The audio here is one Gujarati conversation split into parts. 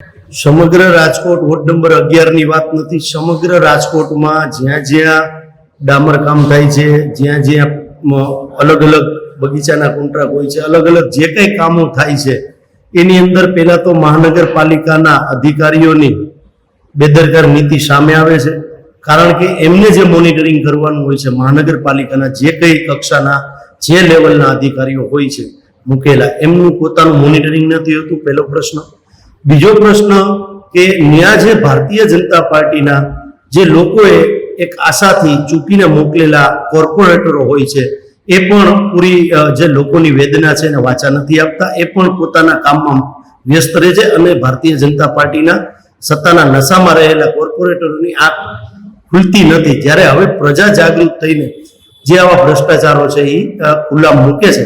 સમગ્ર રાજકોટ વોર્ડ નંબર 11 ની વાત નથી. સમગ્ર રાજકોટમાં જ્યાં જ્યાં ડામર કામ થાય છે, જ્યાં જ્યાં અલગ અલગ બગીચાના કોન્ટ્રાક્ટ હોય છે, અલગ અલગ જે કંઈ કામો થાય છે એની અંદર પહેલા તો મહાનગરપાલિકાના અધિકારીઓની બેદરકાર નીતિ સામે આવે છે. કારણ કે એમને જે મોનિટરિંગ કરવાનું હોય છે, મહાનગરપાલિકાના જે કંઈ કક્ષાના જે લેવલના અધિકારીઓ હોય છે મૂકેલા, એમનું પોતાનું મોનિટરિંગ નથી હોતું, પહેલો પ્રશ્ન. બીજો પ્રશ્ન કે ત્યાં જે ભારતીય જનતા પાર્ટીના જે લોકોએ એક આશાથી ચૂંટીને મોકલેલા કોર્પોરેટરો હોય છે, એ પણ પૂરી જે લોકોની વેદના છે એને વાચા નથી આપતા. એ પણ પોતાના કામમાં વ્યસ્ત રહે છે અને ભારતીય જનતા પાર્ટીના સત્તાના નશામાં રહેલા કોર્પોરેટરોની આંખ ખુલતી નથી. જ્યારે હવે પ્રજા જાગૃત થઈને જે આવા ભ્રષ્ટાચારો છે એ ખુલ્લા મૂકે છે,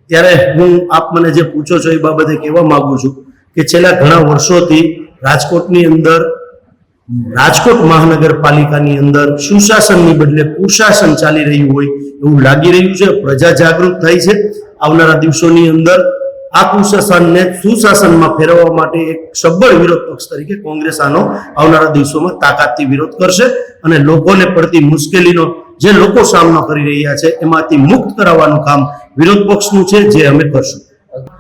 ત્યારે હું આપ મને જે પૂછો છો એ બાબતે કહેવા માંગુ છું કે છેલ્લા ઘણા વર્ષોથી રાજકોટની અંદર, રાજકોટ મહાનગરપાલિકાની અંદર સુશાસનની બદલે કુશાસન ચાલી રહ્યું હોય એવું લાગી રહ્યું છે. પ્રજા જાગૃત થઈ છે. આવનારા દિવસોની અંદર આ કુશાસનને સુશાસનમાં ફેરવવા માટે એક સબળ વિરોધ પક્ષ તરીકે કોંગ્રેસ આનો આવનારા દિવસોમાં તાકાતથી વિરોધ કરશે અને લોકોને પડતી મુશ્કેલીનો જે લોકો સામનો કરી રહ્યા છે એમાંથી મુક્ત કરાવવાનું કામ વિરોધ પક્ષનું છે, જે અમે કરશું.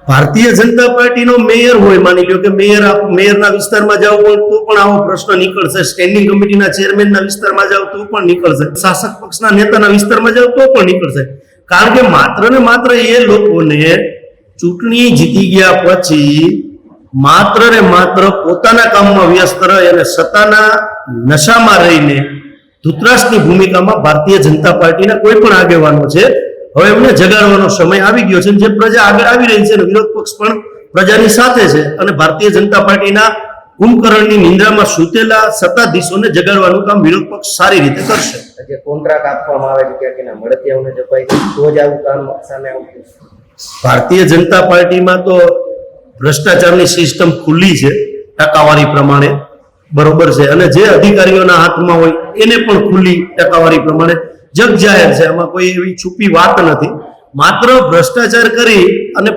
ભારતીય જનતા પાર્ટીનો મેયર હોય, માની લો કે મેયરના વિસ્તારમાં જાવ તો પણ આવો પ્રશ્ન નીકળશે, સ્ટેન્ડિંગ કમિટીના ચેરમેનના વિસ્તારમાં જાવ તો પણ નીકળશે, શાસક પક્ષના નેતાના વિસ્તારમાં જાવ તો પણ નીકળશે. કારણ કે માત્ર ને માત્ર એ લોકોને ચૂંટણી જીતી ગયા પછી માત્ર ને માત્ર પોતાના કામમાં વ્યસ્ત રહે અને સત્તાના નશામાં રહીને ધૂતરાષ્ટ્રની ભૂમિકામાં ભારતીય જનતા પાર્ટીના કોઈ પણ આગેવાનો છે, હવે એમને જગાડવાનો સમય આવી ગયો છે. જે પ્રજા આગળ આવી રહી છે અને વિરોધ પક્ષ પણ પ્રજાની સાથે છે અને ભારતીય જનતા પાર્ટીના કુંભકરણની નિંદ્રામાં સૂતેલા સત્તાધીશોને જગાડવાનું કામ વિરોધ પક્ષ સારી રીતે કરશે. જે કોન્ટ્રાક્ટ આપવામાં આવે છે ક્યાંકના મળતિયાઓને જપાય તો જ આવું કામ સામે આવતું. ભારતીય જનતા પાર્ટીમાં તો ભ્રષ્ટાચારની સિસ્ટમ ખુલ્લી છે ટકાવારી પ્રમાણે, બરોબર છે, અને જે અધિકારીઓના હાથમાં હોય એને પણ ખુલ્લી ટકાવારી પ્રમાણે જગ જાહેર છે. આમાં કોઈ એવી છુપી વાત નથી. માત્ર ભ્રષ્ટાચાર કરી અને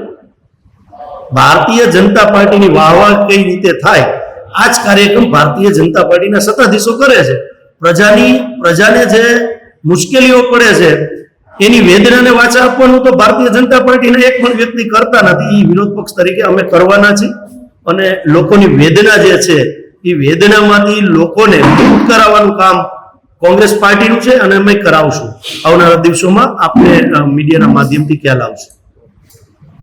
ભારતીય જનતા પાર્ટીની વાહવાહ કઈ રીતે થાય આ જ કાર્યક્રમ ભારતીય જનતા પાર્ટીના સત્તાધીશો કરે છે. પ્રજાને જે મુશ્કેલીઓ પડે છે એની વેદનાને વાચા આપવાનું તો ભારતીય જનતા પાર્ટીને એક પણ વ્યક્તિ કરતા નથી. એ વિરોધ પક્ષ તરીકે અમે કરવાના છીએ અને લોકોની વેદના જે છે એ વેદનામાંથી લોકોને મુક્ત કરાવવાનું કામ કોંગ્રેસ પાર્ટીનું છે અને અમે કરાવશું. આવનારા દિવસોમાં આપણે મીડિયાના માધ્યમથી ખ્યાલ આવશે.